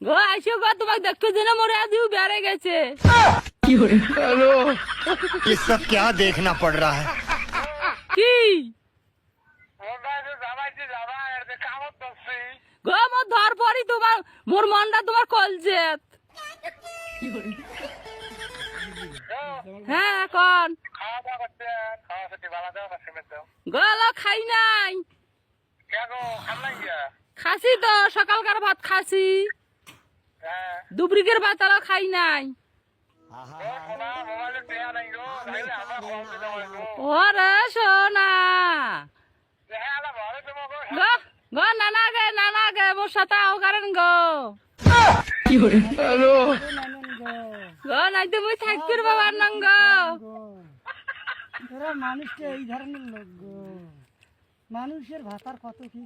গো আইসো গো তোমাকে দেখতে জেনে মরে আদিও বেড়ে গেছে। हेलो ये सब क्या देखना पड़ रहा है। কি গো মোর ধর পরি তোমার মোর মনটা তোমার কলজেত। হ্যাঁ কোন গলা খাই নাই খাসি তো সকালকার ভাত খাসি দুপুরিকের ভাত আলো খাই নাই। ওরে সোনা গো গো নানা গে মোর সাথে আও কারণ গো हेलो গো নাইতে মুই থাকতে বাবার নঙ্গ মানুষটা এই ধরনের লোক গো, মানুষের ভাষার কত কি